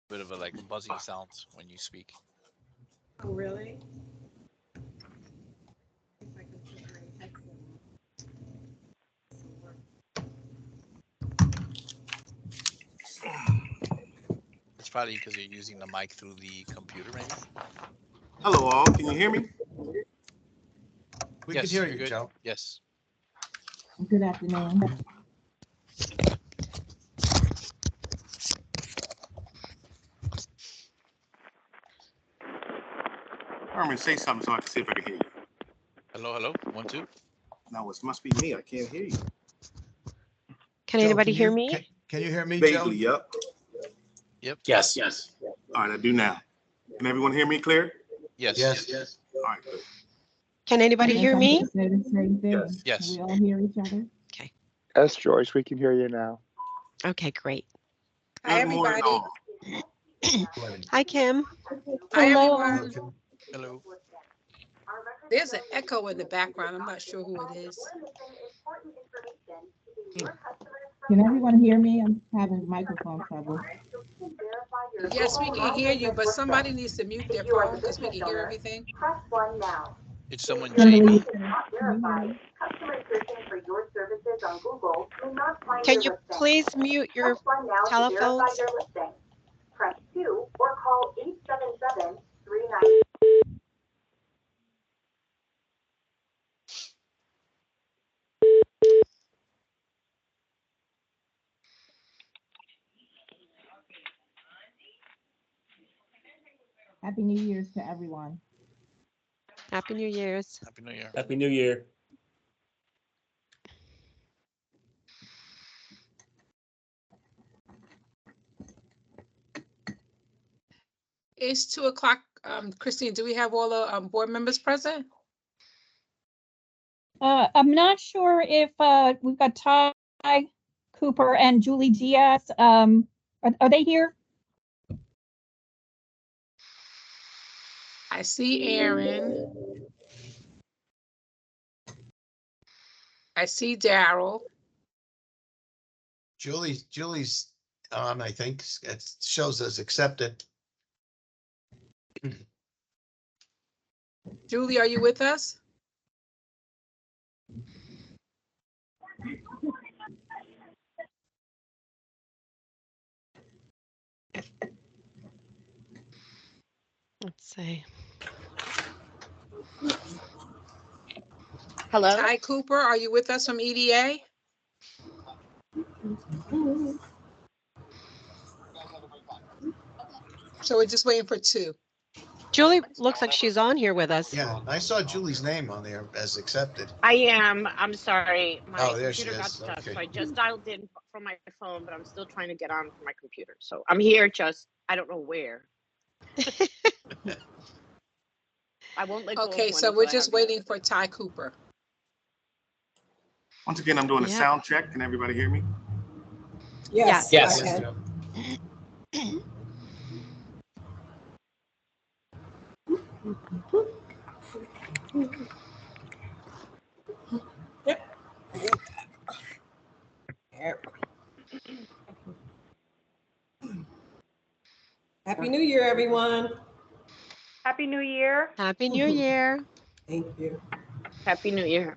bit of a like buzzing sound when you speak. Oh, really? If I can put my headset It's probably because you're using the mic through the computer, maybe. Hello, all. Can you hear me? We Yes, can hear you're you, good. Joe. Yes. Good afternoon. Herman, say something so I can see if I can hear you. Hello, hello. 1, 2. No, it must be me. I can't hear you. Can Joe, anybody can hear you- me? Can you hear me, Joe? Vaguely, yep. Yep. Yes. All right, I do now. Can everyone hear me clear? Yes. Yes. All right, good. Can anybody Yes, hear I'm me? gonna say the same thing. Yes. Yes. We all hear each other. Yes, Joyce, we can hear you now. Okay, great. Hi, Good morning, everybody. all. Hi, Kim. Hi, Hello. everyone. Hello. There's an echo in the background. I'm not sure who it is. Can everyone hear me? I'm having microphone trouble. Yes, we can hear you, but somebody needs to mute their phone because we can hear everything. It's someone Kimberly, Jamie. can you hear me? Can you please mute your telephones? Happy New Year's to everyone. Happy New Year's. Happy New Year. Happy New Year. It's 2:00. Christine, do we have all the board members present? I'm not sure if we've got Ty Cooper and Julie Diaz. Are they here? I see Aaron. I see Daryl. Julie's on, I think. It shows as accepted. Julie, are you with us? Let's see. Hello? Ty Cooper, are you with us from EDA? So we're just waiting for 2. Julie looks like she's on here with us. Yeah, I saw Julie's name on there as accepted. I am. I'm sorry. My Oh, there she computer got is. stuck. Okay. So I just dialed in from my phone, but I'm still trying to get on from my computer. So I'm here, just I don't know where. I won't let go of Okay, one so until we're I just have the waiting other. for Ty Cooper. Once again, I'm doing a Yeah. sound check. Can everybody hear me? Yes. Yes. Okay. Happy New Year, everyone. Happy New Year. Happy New Year. Thank you. Happy New Year.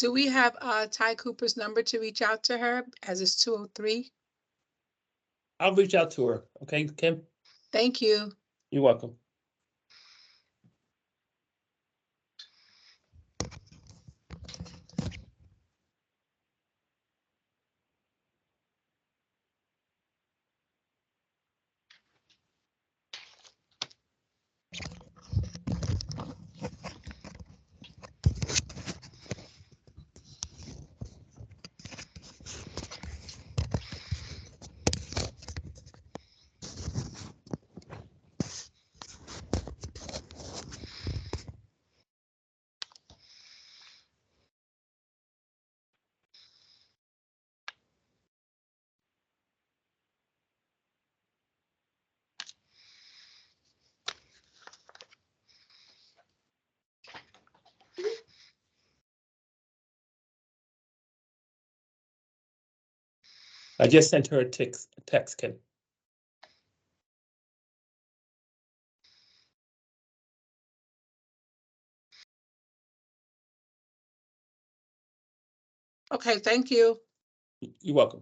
Do we have Ty Cooper's number to reach out to her, as it's 203? I'll reach out to her. Okay, Kim? Thank you. You're welcome. I just sent her a text, Kim. Okay, thank you. You're welcome.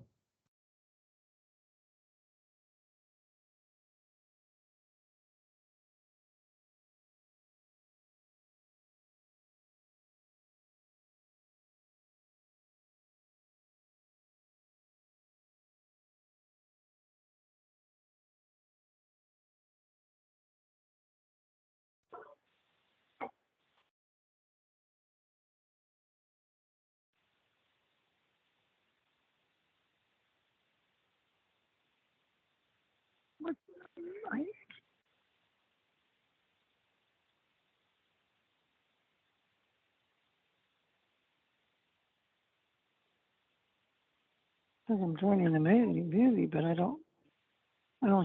I'm joining the meeting, but I don't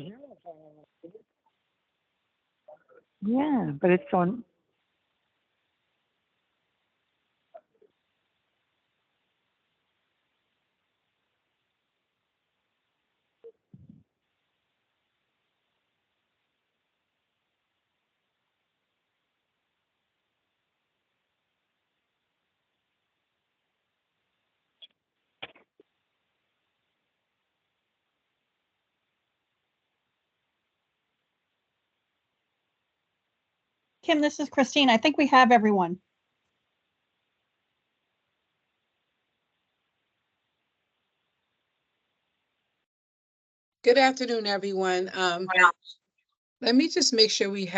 hear it. Yeah, but it's on. Kim, this is Christine. I think we have everyone. Good afternoon, everyone. Let me just make sure we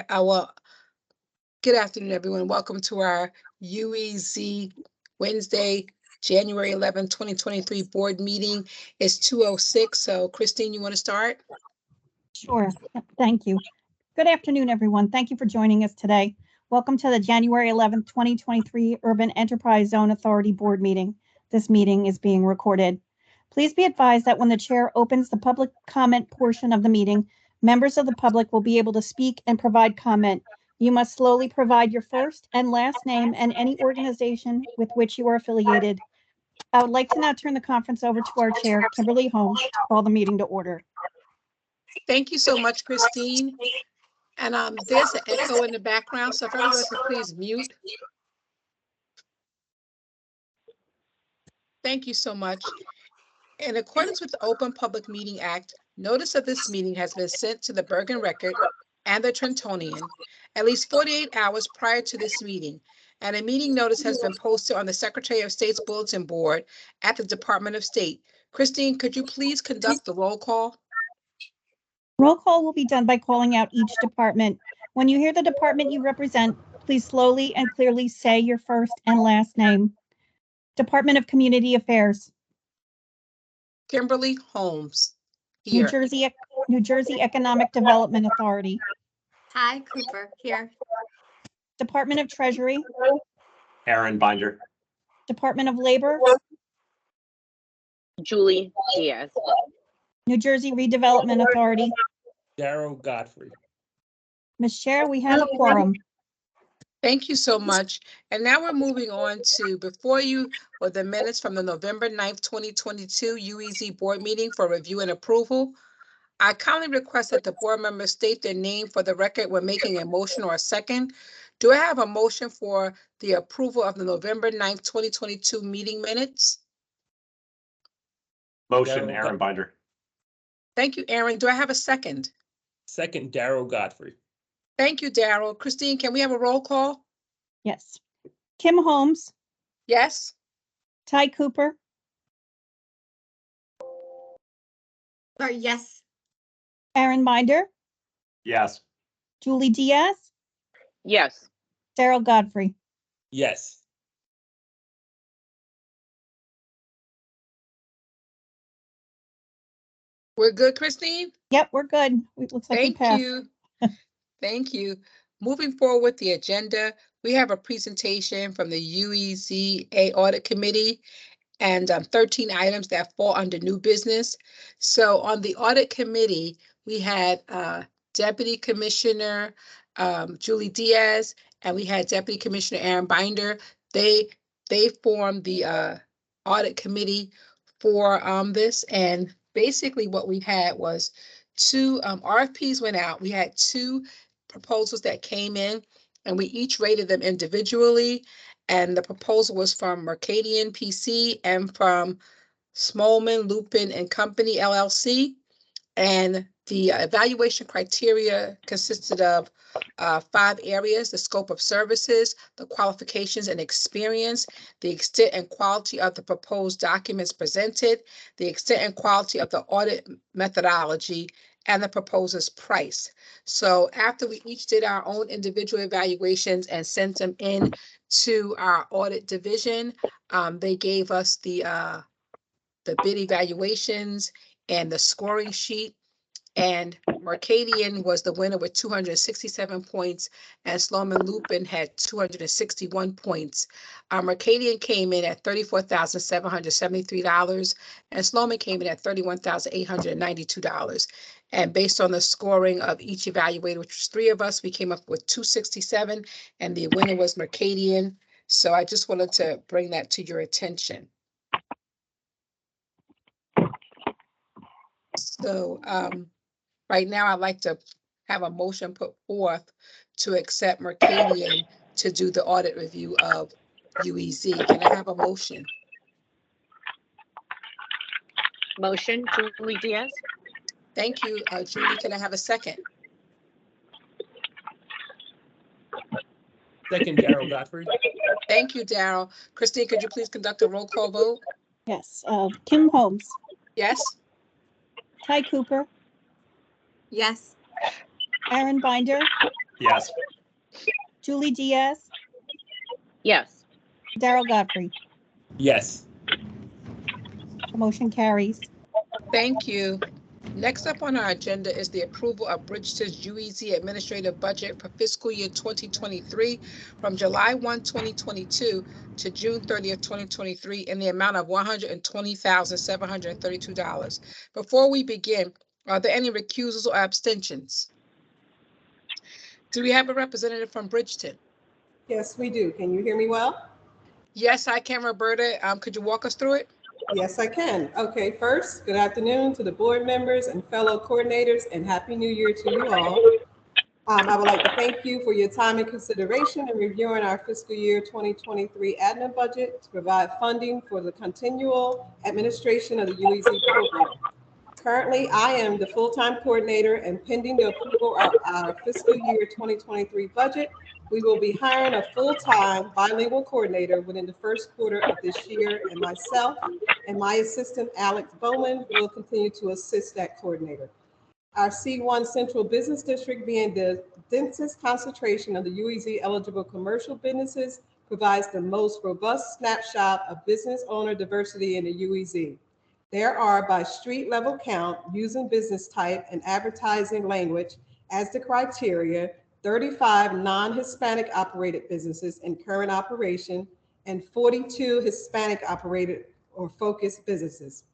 good afternoon, everyone. Welcome to our UEZ Wednesday, January 11, 2023 board meeting. It's 2:06. So Christine, you want to start? Sure. Thank you. Good afternoon, everyone. Thank you for joining us today. Welcome to the January 11th, 2023 Urban Enterprise Zone Authority Board meeting. This meeting is being recorded. Please be advised that when the chair opens the public comment portion of the meeting, members of the public will be able to speak and provide comment. You must slowly provide your first and last name and any organization with which you are affiliated. I would like to now turn the conference over to our chair, Kimberly Holmes, to call the meeting to order. Thank you so much, Christine. And there's an echo in the background, so if everyone could please mute. Thank you so much. In accordance with the Open Public Meeting Act, notice of this meeting has been sent to the Bergen Record and the Trentonian at least 48 hours prior to this meeting, and a meeting notice has been posted on the Secretary of State's bulletin board at the Department of State. Christine, could you please conduct the roll call? Roll call will be done by calling out each department. When you hear the department you represent, please slowly and clearly say your first and last name. Department of Community Affairs. Kimberly Holmes. Here. New Jersey Economic Development Authority. Ty Cooper, here. Department of Treasury. Aaron Binder. Department of Labor. Julie Diaz. New Jersey Redevelopment Authority. Darrell Godfrey. Ms. Chair, we have a quorum. Thank you so much. And now we're moving on to before you or the minutes from the November 9th, 2022 UEZ board meeting for review and approval. I kindly request that the board members state their name for the record when making a motion or a second. Do I have a motion for the approval of the November 9th, 2022 meeting minutes? Motion, Darryl Aaron Go- Binder. Thank you, Aaron. Do I have a second? Second, Darrell Godfrey. Thank you, Daryl. Christine, can we have a roll call? Yes. Kim Holmes, Yes? Ty Cooper, Sorry, yes. Aaron Binder, Yes. Julie Diaz, Yes. Darrell Godfrey. Yes. We're good, Christine? Yep, we're good. It looks like we Thank passed. you. Thank you. Moving forward with the agenda, we have a presentation from the UEZA Audit Committee and 13 items that fall under new business. So on the audit committee, we had Deputy Commissioner Julie Diaz, and we had Deputy Commissioner Aaron Binder. They formed the audit committee for this, and basically what we had was two RFPs went out. We had two proposals that came in, and we each rated them individually. And the proposal was from Mercadian PC and from Smolman, Lupin and Company LLC. And the evaluation criteria consisted of 5 areas: the scope of services, the qualifications and experience, the extent and quality of the proposed documents presented, the extent and quality of the audit methodology, and the proposer's price. So after we each did our own individual evaluations and sent them in to our audit division, they gave us the bid evaluations and the scoring sheet. And Mercadian was the winner with 267 points, and Sloman Lupin had 261 points. Mercadian came in at $34,773, and Sloman came in at $31,892. And based on the scoring of each evaluator, which was 3 of us, we came up with 267, and the winner was Mercadian. So I just wanted to bring that to your attention. So right now, I'd like to have a motion put forth to accept Mercadian to do the audit review of UEZ. Can I have a motion? Motion, Julie Diaz. Thank you, Julie. Can I have a second? Second, Darrell Godfrey. Thank you, Daryl. Christine, could you please conduct a roll call vote? Yes. Kim Holmes, Yes? Ty Cooper, Yes. Aaron Binder, Yes. Julie Diaz, Yes. Darrell Godfrey. Yes. The motion carries. Thank you. Next up on our agenda is the approval of Bridgeton's UEZ administrative budget for fiscal year 2023 from July 1, 2022 to June 30th, 2023 in the amount of $120,732. Before we begin, are there any recusals or abstentions? Do we have a representative from Bridgeton? Yes, we do. Can you hear me well? Yes, I can, Roberta. Could you walk us through it? Yes, I can. Okay, first, good afternoon to the board members and fellow coordinators, and Happy New Year to you all. I would like to thank you for your time and consideration in reviewing our fiscal year 2023 admin budget to provide funding for the continual administration of the UEZ program. Currently, I am the full-time coordinator, and pending the approval of our fiscal year 2023 budget, we will be hiring a full-time bilingual coordinator within the first quarter of this year, and myself and my assistant, Alex Bowman, will continue to assist that coordinator. Our C1 Central Business District, being the densest concentration of the UEZ eligible commercial businesses, provides the most robust snapshot of business owner diversity in the UEZ. There are, by street level count, using business type and advertising language as the criteria, 35 non-Hispanic operated businesses in current operation and 42 Hispanic operated or focused businesses.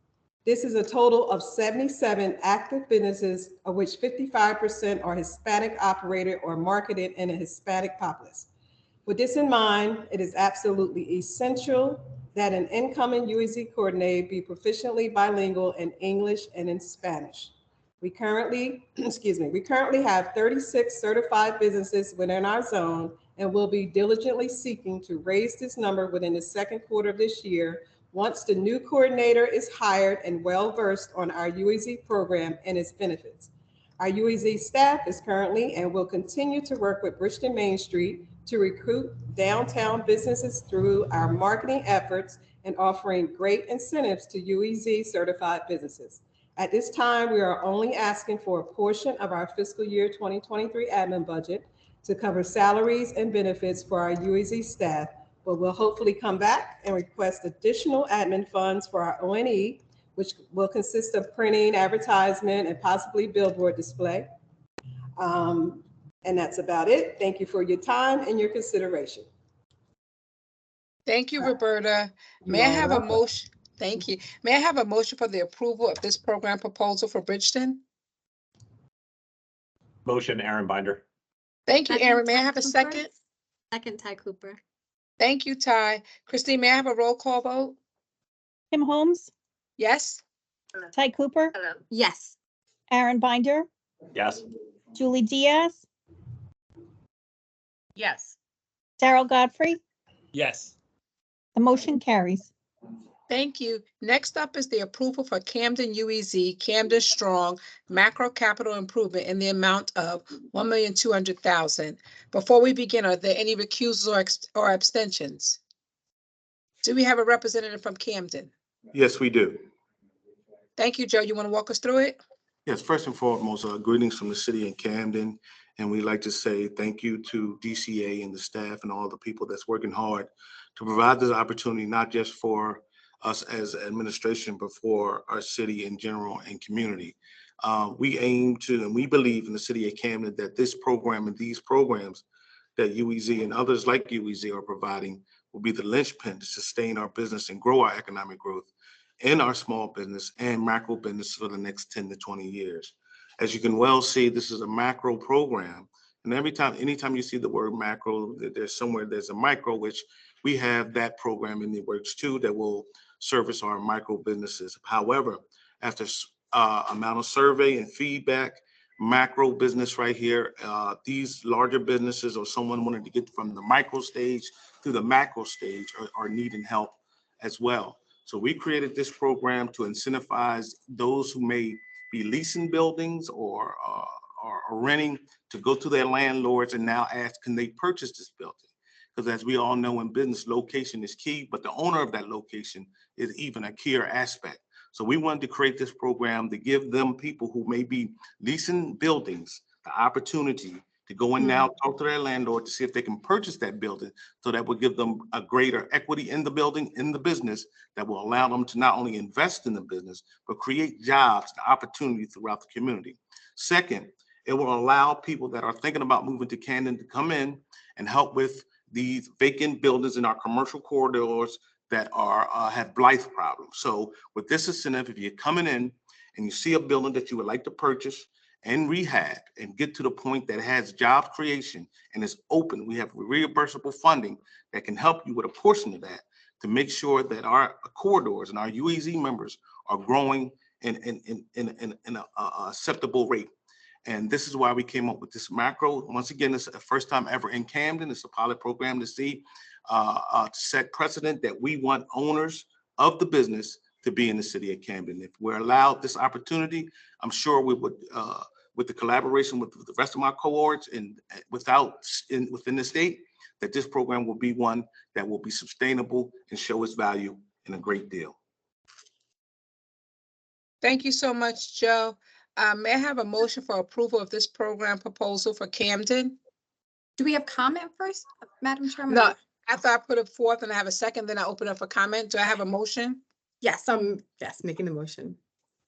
This is a total of 77 active businesses, of which 55% are Hispanic operated or marketed in a Hispanic populace. With this in mind, it is absolutely essential that an incoming UEZ coordinator be proficiently bilingual in English and in Spanish. We currently have 36 certified businesses within our zone and will be diligently seeking to raise this number within the second quarter of this year once the new coordinator is hired and well-versed on our UEZ program and its benefits. Our UEZ staff is currently and will continue to work with Bridgeton Main Street to recruit downtown businesses through our marketing efforts and offering great incentives to UEZ certified businesses. At this time, we are only asking for a portion of our fiscal year 2023 admin budget to cover salaries and benefits for our UEZ staff, but we'll hopefully come back and request additional admin funds for our O&E, which will consist of printing, advertisement, and possibly billboard display. And that's about it. Thank you for your time and your consideration. Thank you, Roberta. May I have a motion? Thank you. May I have a motion for the approval of this program proposal for Bridgeton? Motion, Aaron Binder. Thank you, Aaron. May I have a second? Second, Ty Cooper. Thank you, Ty. Christine, may I have a roll call vote? Kim Holmes, Yes? Ty Cooper, Yes. Aaron Binder, Yes. Julie Diaz, Yes. Daryl Godfrey. Yes. The motion carries. Thank you. Next up is the approval for Camden UEZ, Camden Strong Macro Capital Improvement in the amount of $1,200,000. Before we begin, are there any recusals or abstentions? Do we have a representative from Camden? Yes, we do. Thank you, Joe. You want to walk us through it? Yes, first and foremost, greetings from the city of Camden. And we'd like to say thank you to DCA and the staff and all the people that's working hard to provide this opportunity, not just for us as administration, but for our city in general and community. We aim to, and we believe in the city of Camden that this program and these programs that UEZ and others like UEZ are providing will be the linchpin to sustain our business and grow our economic growth in our small business and macro business for the next 10 to 20 years. As you can well see, this is a macro program. And anytime you see the word macro, there's a micro, which we have that program in the works too, that will service our micro businesses. However, after amount of survey and feedback, macro business right here, these larger businesses or someone wanting to get from the micro stage to the macro stage are needing help as well. So we created this program to incentivize those who may be leasing buildings or renting to go to their landlords and now ask, can they purchase this building? Because as we all know in business, location is key, but the owner of that location is even a key aspect. So we wanted to create this program to give them people who may be leasing buildings the opportunity to go in now, talk to their landlord to see if they can purchase that building. So that will give them a greater equity in the building, in the business, that will allow them to not only invest in the business, but create jobs, the opportunity throughout the community. Second, it will allow people that are thinking about moving to Camden to come in and help with these vacant buildings in our commercial corridors that have blight problems. So with this incentive, if you're coming in and you see a building that you would like to purchase and rehab and get to the point that has job creation and is open, we have reimbursable funding that can help you with a portion of that to make sure that our corridors and our UEZ members are growing in an acceptable rate. And this is why we came up with this macro. Once again, it's the first time ever in Camden. It's a pilot program to see, to set precedent that we want owners of the business to be in the city of Camden. If we're allowed this opportunity, I'm sure we would, with the collaboration with the rest of my cohorts and within the state, that this program will be one that will be sustainable and show its value in a great deal. Thank you so much, Joe. May I have a motion for approval of this program proposal for Camden? Do we have comment first, Madam Chairman? No, after I put it forth and I have a second, then I open up for comment. Do I have a motion? Yes, yes, making the motion.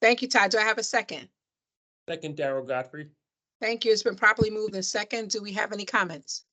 Thank you, Ty. Do I have a second? Second, Daryl Godfrey. Thank you. It's been properly moved in second. Do we have any comments?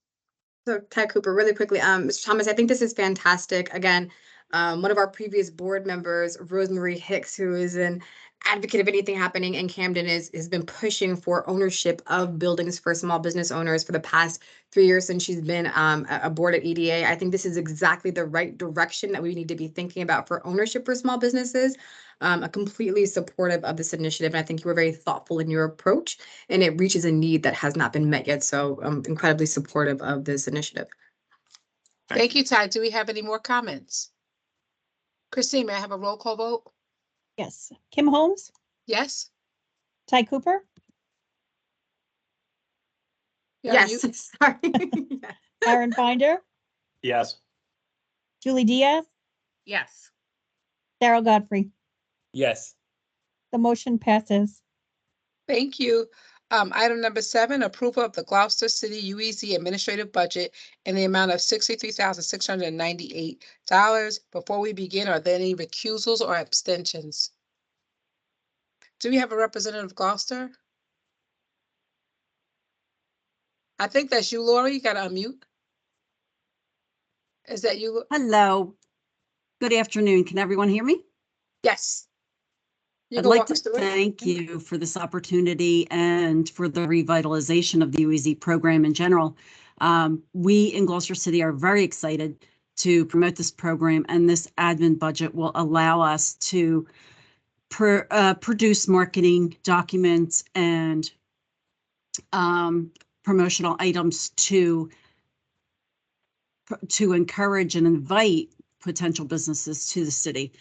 So Ty Cooper, really quickly, Mr. Thomas, I think this is fantastic. Again, One of our previous board members, Rosemary Hicks, who is an advocate of anything happening in Camden, has been pushing for ownership of buildings for small business owners for the past 3 years since she's been a board at EDA. I think this is exactly the right direction that we need to be thinking about for ownership for small businesses. I'm completely supportive of this initiative, and I think you were very thoughtful in your approach, and it reaches a need that has not been met yet. So I'm incredibly supportive of this initiative. Thank you, Ty. Do we have any more comments? Christine, may I have a roll call vote? Yes. Kim Holmes, Yes? Ty Cooper, You're on Yes, mute. sorry. Aaron Binder, Yes. Julie Diaz, Yes. Daryl Godfrey. Yes. The motion passes. Thank you. Item number 7, approval of the Gloucester City UEZ administrative budget in the amount of $63,698. Before we begin, are there any recusals or abstentions? Do we have a representative of Gloucester? I think that's you, Lori. You got to unmute. Is that you? Hello. Good afternoon. Can everyone hear me? Yes. You I'd can like walk to us through it. thank you for this opportunity and for the revitalization of the UEZ program in general. We in Gloucester City are very excited to promote this program, and this admin budget will allow us to produce marketing documents and promotional items to encourage and invite potential businesses to the city.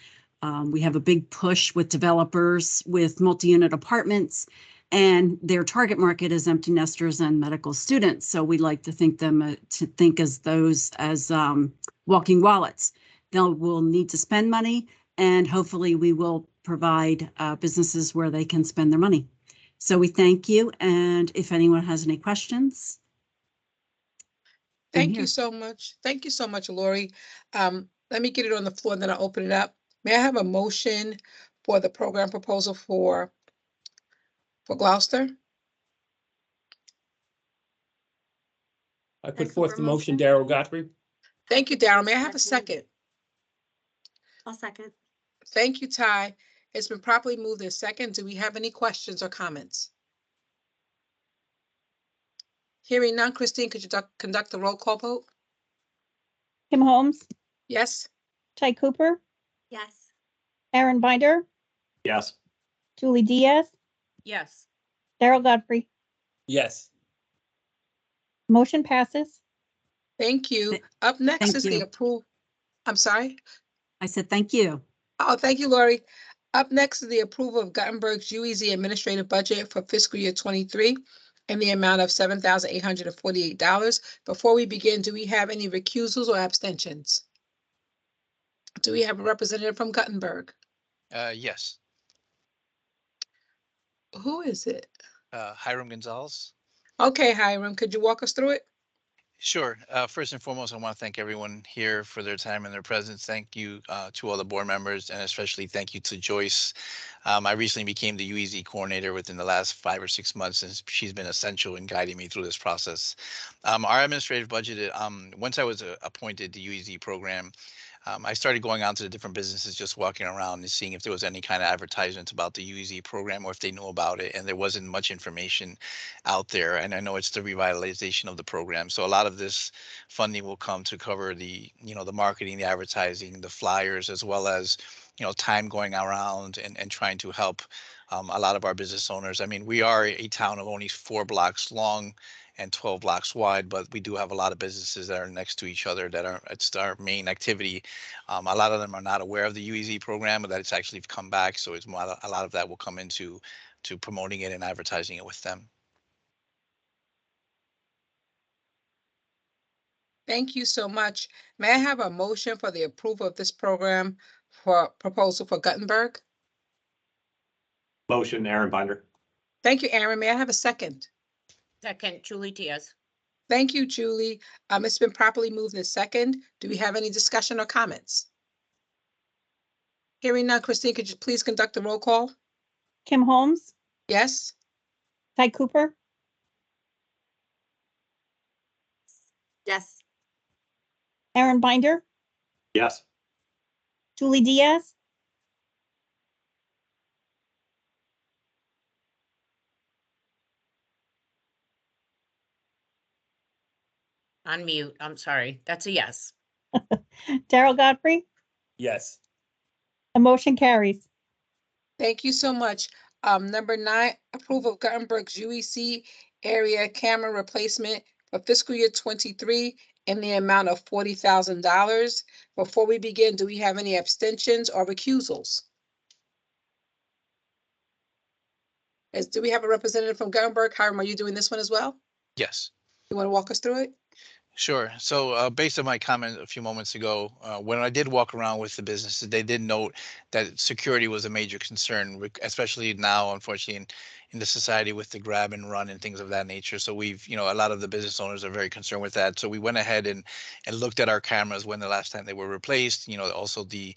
We have a big push with developers with multi-unit apartments, and their target market is empty nesters and medical students. So we like to think as those as walking wallets. They will need to spend money, and hopefully we will provide businesses where they can spend their money. So we thank you, and if anyone has any questions. Thank you so much. Thank you so much, Lori. Let me get it on the floor and then I'll open it up. May I have a motion for the program proposal for Gloucester? I put forth the motion, Daryl Godfrey. Thank you, Darryl. May I have a second? I'll second. Thank you, Ty. It's been properly moved in second. Do we have any questions or comments? Hearing none, Christine, could you conduct the roll call vote? Kim Holmes, Yes? Ty Cooper, Yes. Aaron Binder, Yes. Julie Diaz, Yes. Daryl Godfrey. Yes. Motion passes. Thank you. Up next Thank is the you. approval. I'm sorry? I said thank you. Oh, thank you, Lori. Up next is the approval of Guttenberg's UEZ administrative budget for fiscal year 23 in the amount of $7,848. Before we begin, do we have any recusals or abstentions? Do we have a representative from Guttenberg? Yes. Who is it? Hiram Gonzalez. Okay, Hiram, could you walk us through it? Sure. First and foremost, I want to thank everyone here for their time and their presence. Thank you to all the board members, and especially thank you to Joyce. I recently became the UEZ coordinator within the last 5 or 6 months, and she's been essential in guiding me through this process. Our administrative budget, once I was appointed the UEZ program, I started going out to the different businesses, just walking around and seeing if there was any kind of advertisements about the UEZ program or if they knew about it. And there wasn't much information out there. And I know it's the revitalization of the program. So a lot of this funding will come to cover the, the marketing, the advertising, the flyers, as well as, time going around and trying to help a lot of our business owners. I mean, we are a town of only 4 blocks long and 12 blocks wide, but we do have a lot of businesses that are next to each other it's our main activity. A lot of them are not aware of the UEZ program, but that it's actually come back. So a lot of that will come into promoting it and advertising it with them. Thank you so much. May I have a motion for the approval of this program for proposal for Guttenberg? Motion, Aaron Binder. Thank you, Aaron. May I have a second? Second, Julie Diaz. Thank you, Julie. It's been properly moved in second. Do we have any discussion or comments? Hearing none, Christine, could you please conduct the roll call? Kim Holmes, Yes? Ty Cooper, Yes. Aaron Binder, Yes. Julie Diaz, On mute. I'm sorry. That's a yes. Daryl Godfrey. Yes. The motion carries. Thank you so much. Number 9, approval of Guttenberg's UEC area camera replacement for fiscal year 23 in the amount of $40,000. Before we begin, do we have any abstentions or recusals? Do we have a representative from Guttenberg? Hiram, are you doing this one as well? Yes. You want to walk us through it? Sure. So based on my comment a few moments ago, when I did walk around with the businesses, they did note that security was a major concern, especially now, unfortunately, in the society with the grab and run and things of that nature. So we've, a lot of the business owners are very concerned with that. So we went ahead and looked at our cameras when the last time they were replaced, also the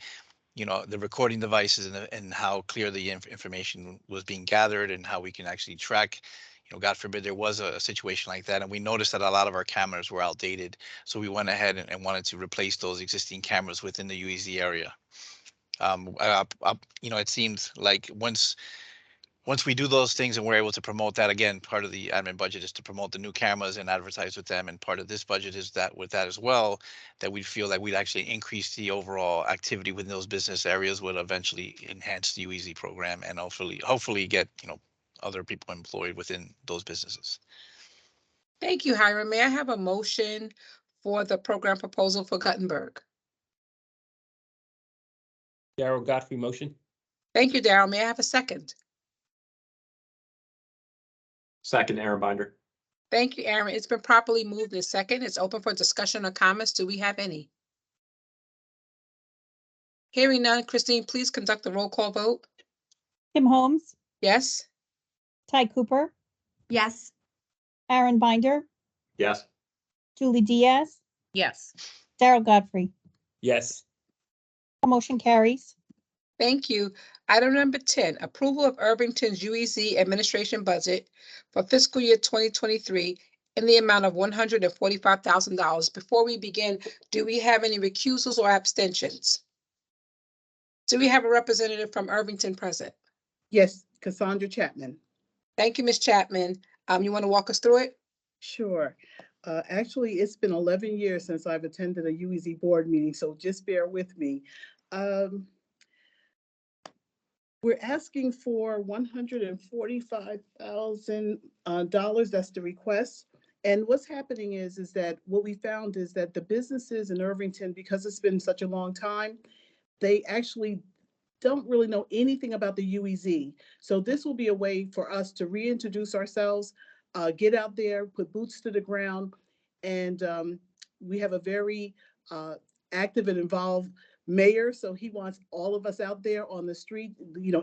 recording devices and how clear the information was being gathered and how we can actually track. God forbid there was a situation like that. And we noticed that a lot of our cameras were outdated. So we went ahead and wanted to replace those existing cameras within the UEZ area. It seems like once we do those things and we're able to promote that, again, part of the admin budget is to promote the new cameras and advertise with them. And part of this budget is that with that as well, that we feel like we'd actually increase the overall activity within those business areas, would eventually enhance the UEZ program and hopefully get, other people employed within those businesses. Thank you, Hiram. May I have a motion for the program proposal for Guttenberg? Daryl Godfrey motion. Thank you, Daryl. May I have a second? Second, Aaron Binder. Thank you, Aaron. It's been properly moved in second. It's open for discussion or comments. Do we have any? Hearing none, Christine, please conduct the roll call vote. Kim Holmes, Yes? Ty Cooper, Yes. Aaron Binder, Yes. Julie Diaz, Yes. Daryl Godfrey. Yes. The motion carries. Thank you. Item number 10, approval of Irvington's UEZ administration budget for fiscal year 2023 in the amount of $145,000. Before we begin, do we have any recusals or abstentions? Do we have a representative from Irvington present? Yes, Cassandra Chapman. Thank you, Ms. Chapman. You want to walk us through it? Sure. Actually, it's been 11 years since I've attended a UEZ board meeting, so just bear with me. We're asking for $145,000. That's the request. And what's happening is that what we found is that the businesses in Irvington, because it's been such a long time, they actually don't really know anything about the UEZ. So this will be a way for us to reintroduce ourselves, get out there, put boots to the ground. And we have a very active and involved mayor. So he wants all of us out there on the street,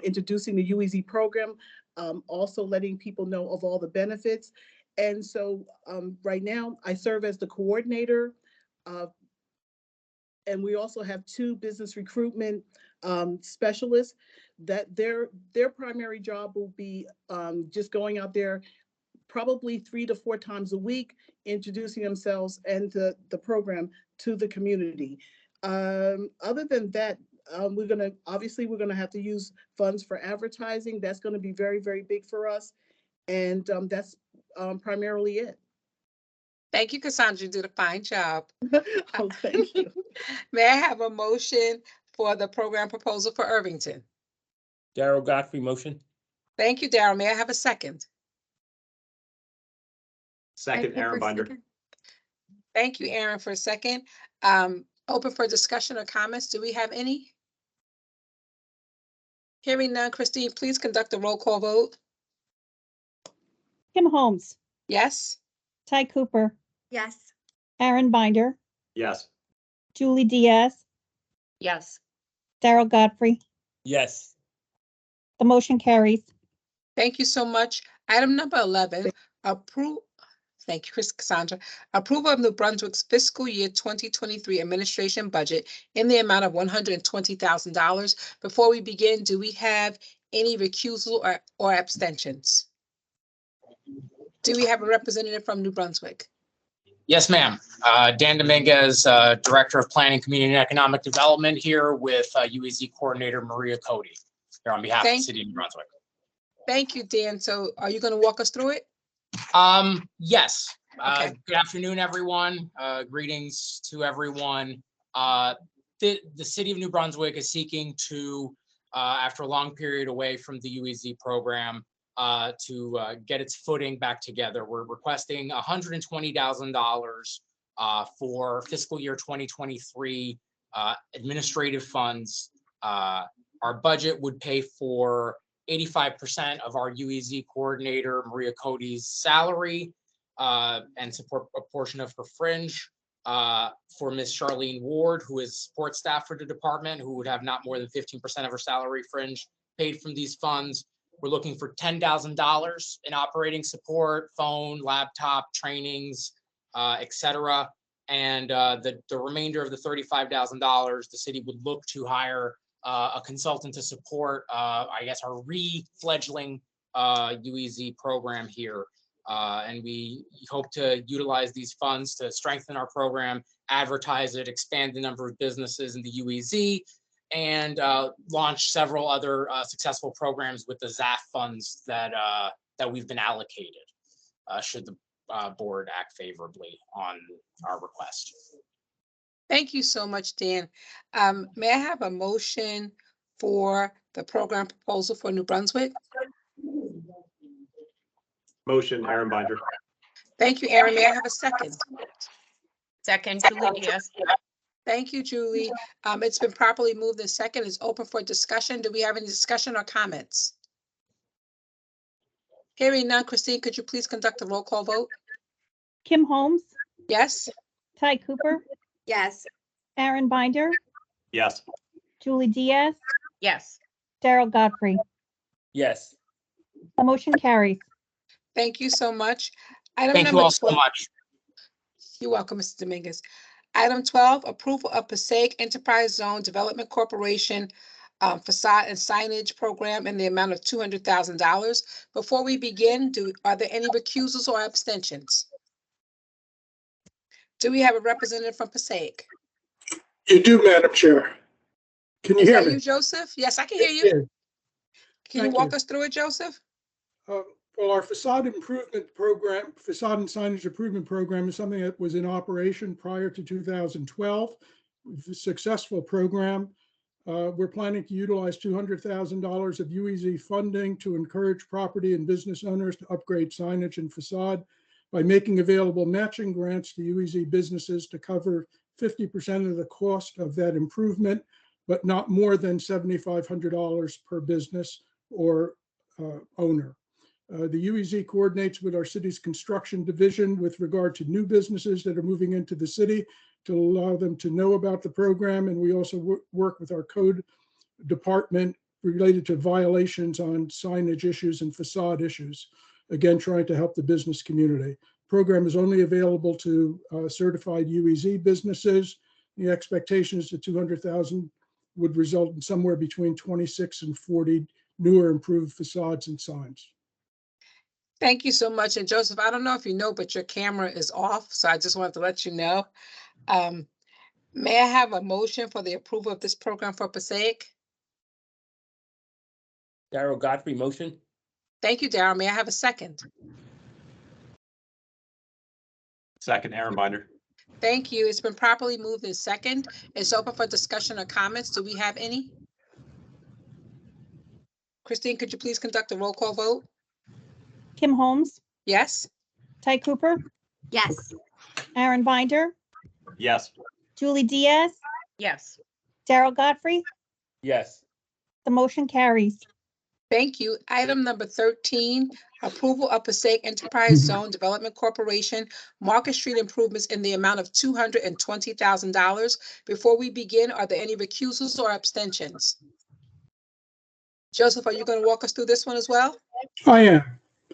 introducing the UEZ program, also letting people know of all the benefits. And so right now I serve as the coordinator, and we also have 2 business recruitment specialists that their primary job will be just going out there probably 3 to 4 times a week, introducing themselves and the program to the community. Other than that, we're going to have to use funds for advertising. That's going to be very, very big for us. And that's primarily it. Thank you, Cassandra. You did a fine job. Oh, thank you. May I have a motion for the program proposal for Irvington? Daryl Godfrey motion. Thank you, Daryl. May I have a second? Second, Aaron Binder. Thank you, Aaron, for a second. Open for discussion or comments. Do we have any? Hearing none, Christine, please conduct a roll call vote. Kim Holmes, Yes? Ty Cooper, Yes. Aaron Binder, Yes. Julie Diaz, Yes. Daryl Godfrey. Yes. The motion carries. Thank you so much. Item number 11, thank you, Cassandra. Approval of New Brunswick's fiscal year 2023 administration budget in the amount of $120,000. Before we begin, do we have any recusal or abstentions? Do we have a representative from New Brunswick? Yes, ma'am. Dan Dominguez, Director of Planning, Community and Economic Development here with UEZ Coordinator Maria Cody here on behalf of the City of New Brunswick. Thank you, Dan. So are you going to walk us through it? Yes. Okay. Good afternoon, everyone. Greetings to everyone. The City of New Brunswick is seeking to, after a long period away from the UEZ program, to get its footing back together. We're requesting $120,000 for fiscal year 2023 administrative funds. Our budget would pay for 85% of our UEZ coordinator, Maria Cody's salary, and support a portion of her fringe. For Ms. Charlene Ward, who is support staff for the department, who would have not more than 15% of her salary fringe paid from these funds. We're looking for $10,000 in operating support, phone, laptop, trainings, etc. And the remainder of the $35,000, the city would look to hire a consultant to support, I guess, our re-fledgling UEZ program here. And we hope to utilize these funds to strengthen our program, advertise it, expand the number of businesses in the UEZ, and launch several other successful programs with the ZAF funds that we've been allocated, should the board act favorably on our request. Thank you so much, Dan. May I have a motion for the program proposal for New Brunswick? Motion, Aaron Binder. Thank you, Aaron. May I have a second? Second, Julie Diaz. Thank you, Julie. It's been properly moved and second. It's open for discussion. Do we have any discussion or comments? Hearing none, Christine, could you please conduct the roll call vote? Kim Holmes, Yes? Ty Cooper, Yes. Aaron Binder, Yes. Julie Diaz, Yes. Daryl Godfrey. Yes. The motion carries. Thank you so much. Item Thank you number all so 12. much. You're welcome, Mr. Dominguez. Item 12, approval of Passaic Enterprise Zone Development Corporation facade and signage program in the amount of $200,000. Before we begin, are there any recusals or abstentions? Do we have a representative from Passaic? You do, Madam Chair. Can you Is hear that me? you, Joseph? Yes, I can hear you. Yeah. Can you Thank walk you. us through it, Joseph? Well, our facade improvement program, facade and signage improvement program is something that was in operation prior to 2012. It's a successful program. We're planning to utilize $200,000 of UEZ funding to encourage property and business owners to upgrade signage and facade by making available matching grants to UEZ businesses to cover 50% of the cost of that improvement, but not more than $7,500 per business or owner. The UEZ coordinates with our city's construction division with regard to new businesses that are moving into the city to allow them to know about the program. And we also work with our code department related to violations on signage issues and facade issues. Again, trying to help the business community. Program is only available to certified UEZ businesses. The expectation is that 200,000 would result in somewhere between 26 and 40 newer improved facades and signs. Thank you so much. And Joseph, I don't know if you know, but your camera is off. So I just wanted to let you know. May I have a motion for the approval of this program for Passaic? Daryl Godfrey, motion. Thank you, Daryl. May I have a second? Second, Aaron Binder. Thank you. It's been properly moved in second. It's open for discussion or comments. Do we have any? Christine, could you please conduct a roll call vote? Kim Holmes, Yes? Ty Cooper, Yes. Aaron Binder, Yes. Julie Diaz, Yes. Daryl Godfrey. Yes. The motion carries. Thank you. Item number 13, approval of Passaic Enterprise Zone Development Corporation Market Street improvements in the amount of $220,000. Before we begin, are there any recusals or abstentions? Joseph, are you going to walk us through this one as well? I am.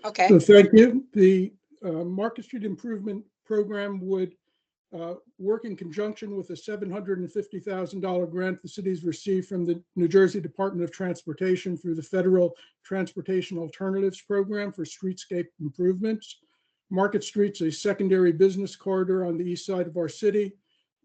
Okay. So thank you. The Market Street Improvement Program would work in conjunction with a $750,000 grant the city's received from the New Jersey Department of Transportation through the Federal Transportation Alternatives Program for streetscape improvements. Market Street's a secondary business corridor on the east side of our city.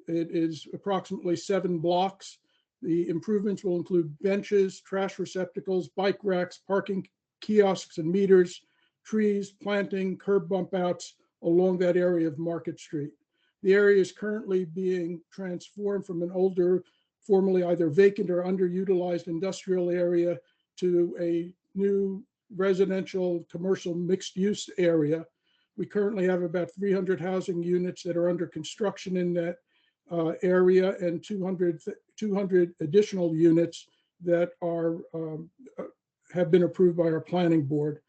It is approximately 7 blocks. The improvements will include benches, trash receptacles, bike racks, parking kiosks and meters, trees, planting, curb bump outs along that area of Market Street. The area is currently being transformed from an older, formerly either vacant or underutilized industrial area to a new residential, commercial mixed-use area. We currently have about 300 housing units that are under construction in that area and 200 additional units that are have been approved by our planning board.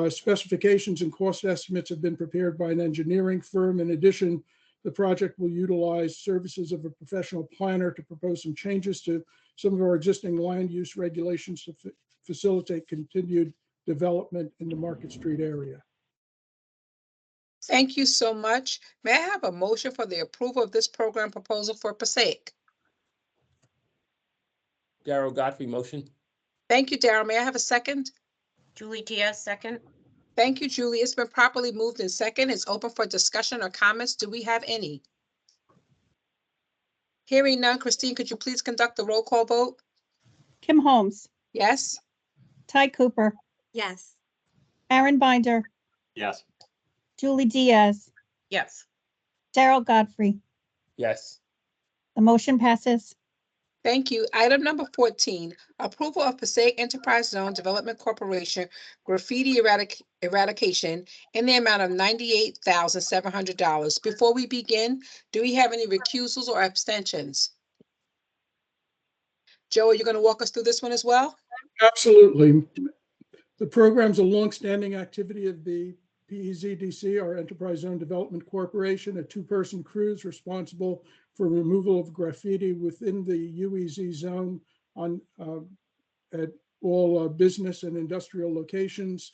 Specifications and cost estimates have been prepared by an engineering firm. In addition, the project will utilize services of a professional planner to propose some changes to some of our existing land use regulations to facilitate continued development in the Market Street area. Thank you so much. May I have a motion for the approval of this program proposal for Passaic? Darrell Godfrey, motion. Thank you, Darrell. May I have a second? Julie Diaz, second. Thank you, Julie. It's been properly moved in second. It's open for discussion or comments. Do we have any? Hearing none, Christine, could you please conduct the roll call vote? Kim Holmes, Yes? Ty Cooper, Yes. Aaron Binder, Yes. Julie Diaz, Yes. Darrell Godfrey. Yes. The motion passes. Thank you. Item number 14, approval of Passaic Enterprise Zone Development Corporation graffiti eradication in the amount of $98,700. Before we begin, do we have any recusals or abstentions? Joe, are you going to walk us through this one as well? Absolutely. The program's a longstanding activity of the PEZDC, our Enterprise Zone Development Corporation, a 2-person crew is responsible for removal of graffiti within the UEZ zone on at all business and industrial locations.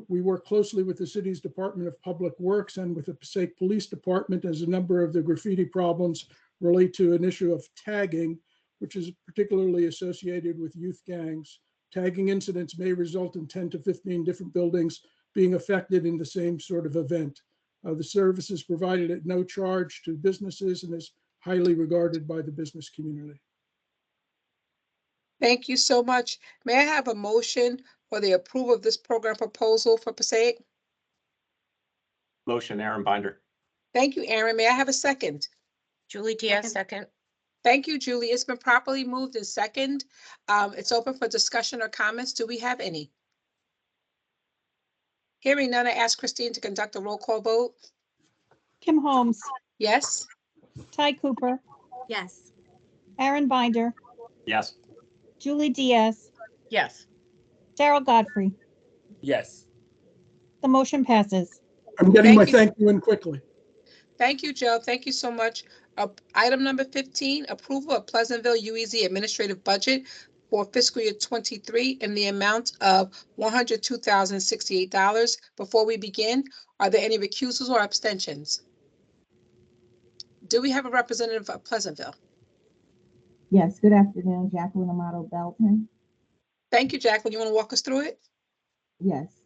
We work closely with the city's Department of Public Works and with the Passaic Police Department as a number of the graffiti problems relate to an issue of tagging, which is particularly associated with youth gangs. Tagging incidents may result in 10 to 15 different buildings being affected in the same sort of event. The service is provided at no charge to businesses and is highly regarded by the business community. Thank you so much. May I have a motion for the approval of this program proposal for Passaic? Motion, Aaron Binder. Thank you, Aaron. May I have a second? Julie Diaz, second. Thank you, Julie. It's been properly moved in second. It's open for discussion or comments. Do we have any? Hearing none, I ask Christine to conduct a roll call vote. Kim Holmes, Yes? Ty Cooper, Yes. Aaron Binder, Yes. Julie Diaz, Yes. Darrell Godfrey. Yes. The motion passes. I'm getting my Thank you. thank you in quickly. Thank you, Joe. Thank you so much. Item number 15, approval of Pleasantville UEZ administrative budget for fiscal year 23 in the amount of $102,068. Before we begin, are there any recusals or abstentions? Do we have a representative of Pleasantville? Yes, good afternoon, Jacqueline Amato Belton. Thank you, Jacqueline. You want to walk us through it? Yes.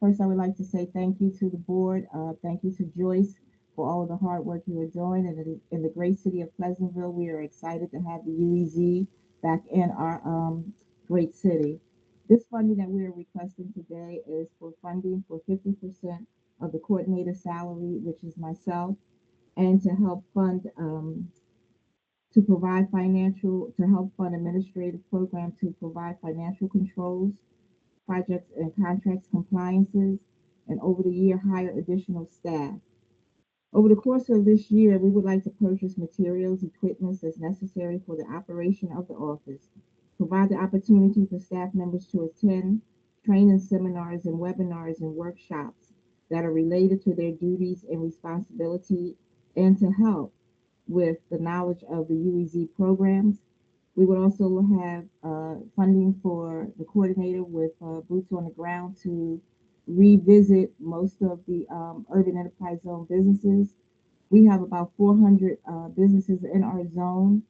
First, I would like to say thank you to the board. Thank you to Joyce for all of the hard work you are doing. And in the great city of Pleasantville, we are excited to have the UEZ back in our great city. This funding that we are requesting today is for funding for 50% of the coordinator salary, which is myself, and to help fund to help fund administrative program to provide financial controls, projects and contracts compliances, and over the year hire additional staff. Over the course of this year, we would like to purchase materials, equipment as necessary for the operation of the office, provide the opportunity for staff members to attend training seminars and webinars and workshops that are related to their duties and responsibility, and to help with the knowledge of the UEZ programs. We would also have funding for the coordinator with boots on the ground to revisit most of the urban enterprise zone businesses. We have about 400 businesses in our zone,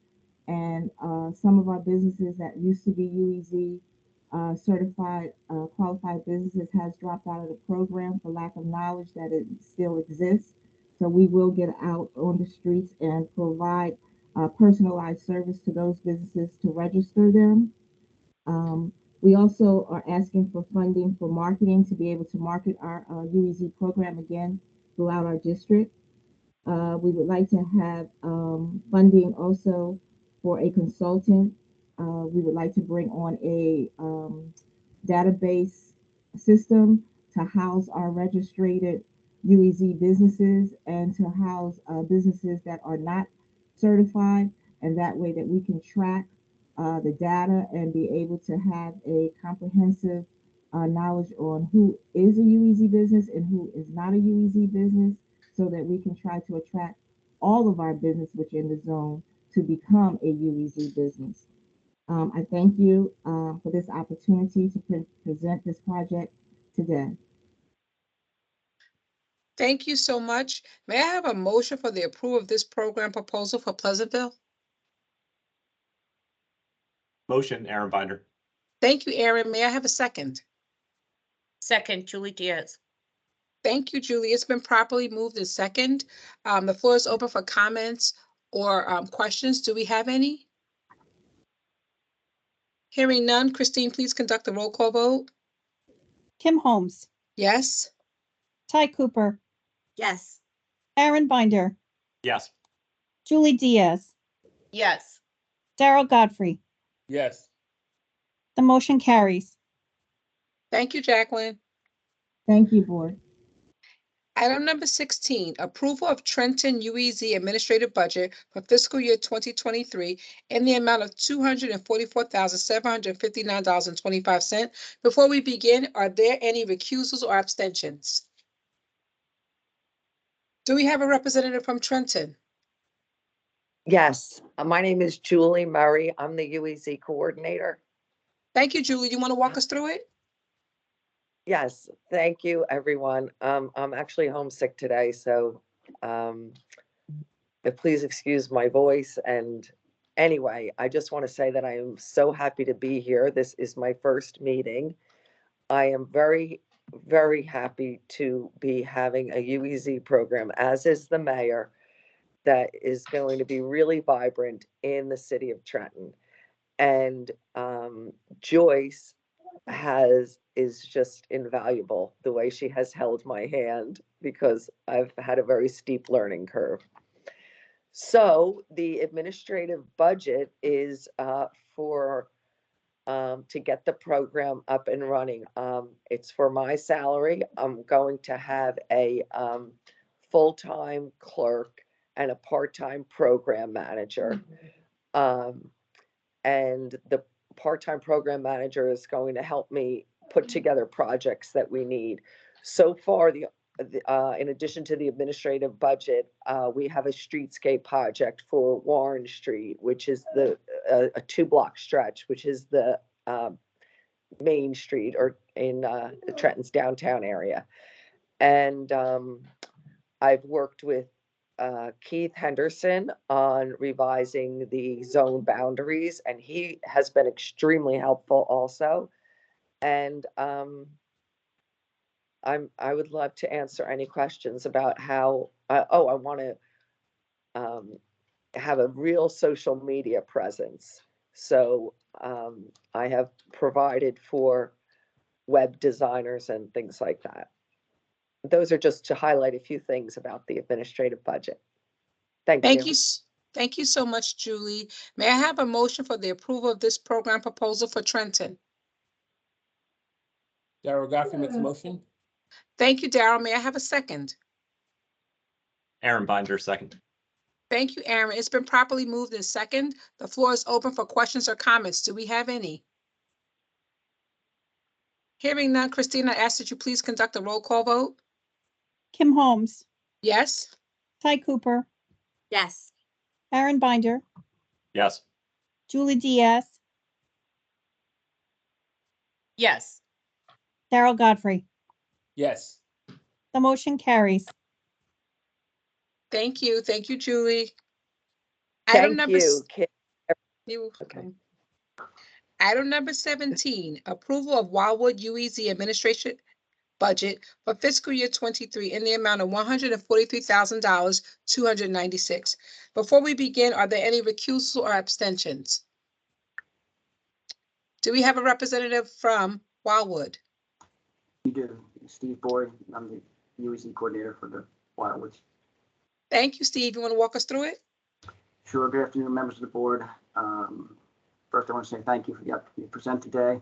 and some of our businesses that used to be UEZ certified qualified businesses has dropped out of the program for lack of knowledge that it still exists. So we will get out on the streets and provide personalized service to those businesses to register them. We also are asking for funding for marketing to be able to market our UEZ program again throughout our district. We would like to have funding also for a consultant. We would like to bring on a database system to house our registered UEZ businesses and to house businesses that are not certified, and that way that we can track the data and be able to have a comprehensive knowledge on who is a UEZ business and who is not a UEZ business, so that we can try to attract all of our business within the zone to become a UEZ business. I thank you for this opportunity to present this project today. Thank you so much. May I have a motion for the approval of this program proposal for Pleasantville? Motion, Aaron Binder. Thank you, Aaron. May I have a second? Second, Julie Diaz. Thank you, Julie. It's been properly moved and second. The floor is open for comments or questions. Do we have any? Hearing none, Christine, please conduct the roll call vote. Kim Holmes, Yes. Ty Cooper, Yes. Aaron Binder, Yes. Julie Diaz, Yes. Darrell Godfrey. Yes. The motion carries. Thank you, Jacqueline. Thank you, board. Item number 16, approval of Trenton UEZ administrative budget for fiscal year 2023 in the amount of $244,759.25. Before we begin, are there any recusals or abstentions? Do we have a representative from Trenton? Yes, my name is Julie Murray. I'm the UEZ coordinator. Thank you, Julie. You want to walk us through it? Yes, thank you, everyone. I'm actually homesick today, so please excuse my voice. And anyway, I just want to say that I am so happy to be here. This is my first meeting. I am very, very happy to be having a UEZ program, as is the mayor, that is going to be really vibrant in the city of Trenton. And Joyce is just invaluable, the way she has held my hand, because I've had a very steep learning curve. So the administrative budget is for to get the program up and running. It's for my salary. I'm going to have a full-time clerk and a part-time program manager. And the part-time program manager is going to help me put together projects that we need. So far, in addition to the administrative budget, we have a streetscape project for Warren Street, which is a 2-block stretch, which is the main street or in Trenton's downtown area. And I've worked with Keith Henderson on revising the zone boundaries, and he has been extremely helpful also. And I would love to answer any questions about how, I want to have a real social media presence. So I have provided for web designers and things like that. Those are just to highlight a few things about the administrative budget. Thank you. Thank you so much, Julie. May I have a motion for the approval of this program proposal for Trenton? Darrell Godfrey makes a motion. Thank you, Darrell. May I have a second? Aaron Binder, second. Thank you, Aaron. It's been properly moved in second. The floor is open for questions or comments. Do we have any? Hearing none, Christina, I ask that you please conduct a roll call vote. Kim Holmes, Yes. Ty Cooper, Yes. Aaron Binder, Yes. Julie Diaz, Yes. Darrell Godfrey. Yes. The motion carries. Thank you. Thank you, Julie. Thank you. You. Okay. Item number 17, approval of Wildwood UEZ administration budget for fiscal year 23 in the amount of $143,296. Before we begin, are there any recusal or abstentions? Do we have a representative from Wildwood? You do. Steve Boyd. I'm the UEZ coordinator for the Wildwoods. Thank you, Steve. You want to walk us through it? Sure. Good afternoon, members of the board. First, I want to say thank you for the opportunity to present today.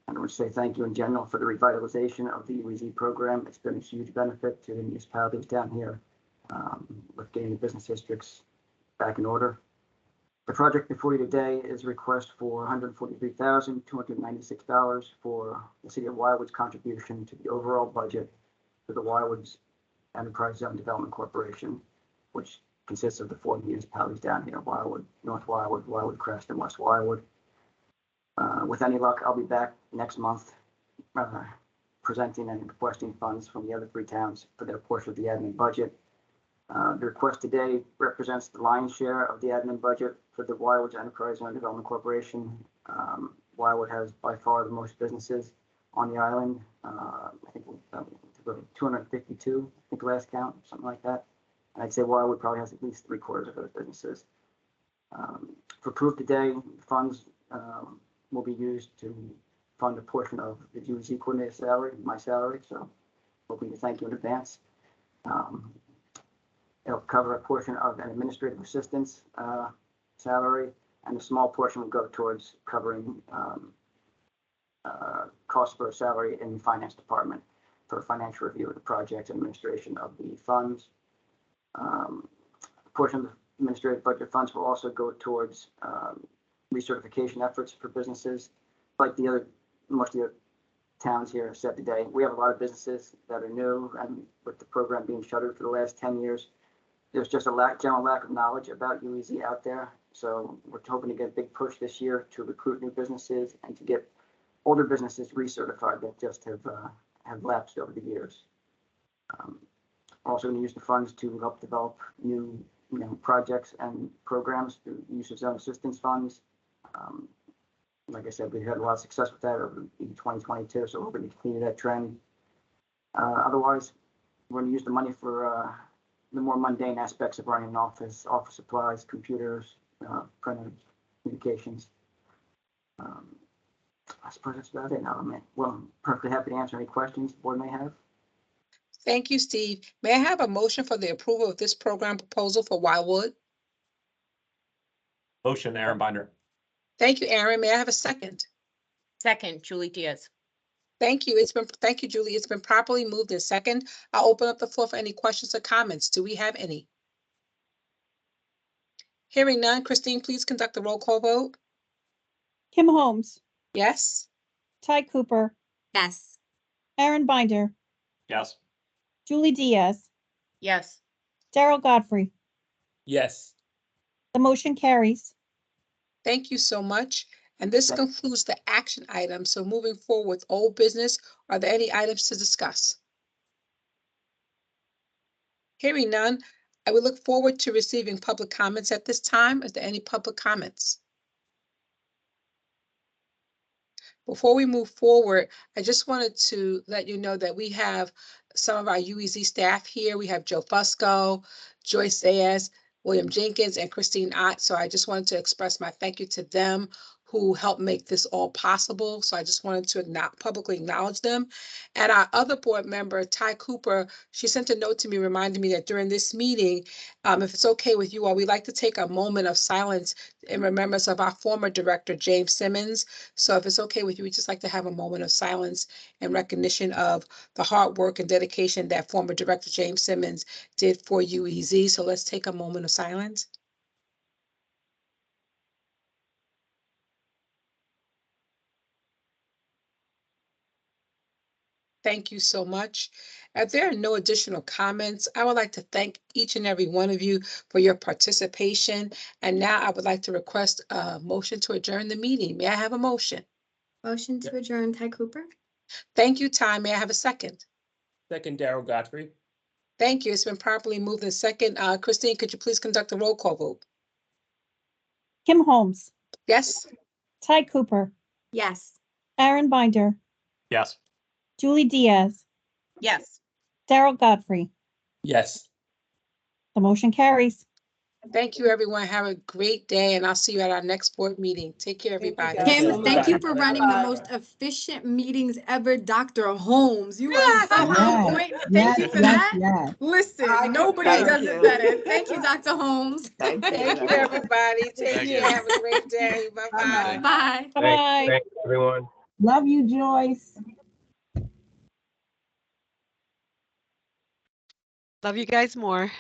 And I want to say thank you in general for the revitalization of the UEZ program. It's been a huge benefit to the municipalities down here with getting the business districts back in order. The project before you today is a request for $143,296 for the City of Wildwood's contribution to the overall budget for the Wildwoods Enterprise Zone Development Corporation, which consists of the 4 municipalities down here: Wildwood, North Wildwood, Wildwood Crest, and West Wildwood. With any luck, I'll be back next month presenting and requesting funds from the other 3 towns for their portion of the admin budget. The request today represents the lion's share of the admin budget for the Wildwood Enterprise Zone Development Corporation. Wildwood has by far the most businesses on the island. I think 252, I think last count, something like that. And I'd say Wildwood probably has at least 3/4 of those businesses. For proof today, funds will be used to fund a portion of the UEZ coordinator salary, my salary. So hoping to thank you in advance. It'll cover a portion of an administrative assistant's salary, and a small portion will go towards covering costs for a salary in the finance department for financial review of the project and administration of the funds. A portion of the administrative budget funds will also go towards recertification efforts for businesses, like most of the other towns here said today. We have a lot of businesses that are new, and with the program being shuttered for the last 10 years, there's just a general lack of knowledge about UEZ out there. So we're hoping to get a big push this year to recruit new businesses and to get older businesses recertified that just have lapsed over the years. Also going to use the funds to help develop new projects and programs through the use of zone assistance funds. Like I said, we've had a lot of success with that over in 2022, so we're going to continue that trend. Otherwise, we're going to use the money for the more mundane aspects of running an office supplies, computers, printers, communications. I suppose that's about it now. I'm perfectly happy to answer any questions the board may have. Thank you, Steve. May I have a motion for the approval of this program proposal for Wildwood? Motion, Aaron Binder. Thank you, Aaron. May I have a second? Second, Julie Diaz. Thank you. Thank you, Julie. It's been properly moved in second. I'll open up the floor for any questions or comments. Do we have any? Hearing none, Christine, please conduct the roll call vote. Kim Holmes, Yes. Ty Cooper, Yes. Aaron Binder, Yes. Julie Diaz, Yes. Daryl Godfrey. Yes. The motion carries. Thank you so much. And this concludes the action items. So moving forward with old business, are there any items to discuss? Hearing none, I will look forward to receiving public comments at this time. Is there any public comments? Before we move forward, I just wanted to let you know that we have some of our UEZ staff here. We have Joe Fusco, Joyce Zayas, William Jenkins, and Christine Ott. So I just wanted to express my thank you to them who helped make this all possible. So I just wanted to publicly acknowledge them. And our other board member, Ty Cooper, she sent a note to me reminding me that during this meeting, if it's okay with you all, we'd like to take a moment of silence in remembrance of our former director, James Simmons. So if it's okay with you, we'd just like to have a moment of silence in recognition of the hard work and dedication that former director James Simmons did for UEZ. So let's take a moment of silence. Thank you so much. If there are no additional comments, I would like to thank each and every one of you for your participation. And now I would like to request a motion to adjourn the meeting. May I have a motion? Motion to adjourn, Ty Cooper. Thank you, Ty. May I have a second? Second, Daryl Godfrey. Thank you. It's been properly moved in second. Christine, could you please conduct a roll call vote? Kim Holmes, Yes. Ty Cooper, Yes. Aaron Binder, Yes. Julie Diaz, Yes. Daryl Godfrey. Yes. The motion carries. Thank you, everyone. Have a great day, and I'll see you at our next board meeting. Take care, everybody. guys. Kim, so thank you much. for running the most efficient meetings ever, Dr. Holmes. You are so on Yes, point. Thank yes, you for yes, that. yes. Listen, nobody thank does you. it better. Thank you, Dr. Holmes. Thank you. Thank you, everybody. Take Thank care. you. Have a great day. Bye-bye. Thank- Bye. Bye-bye. Thanks, everyone. Love you, Joyce. Love you guys more.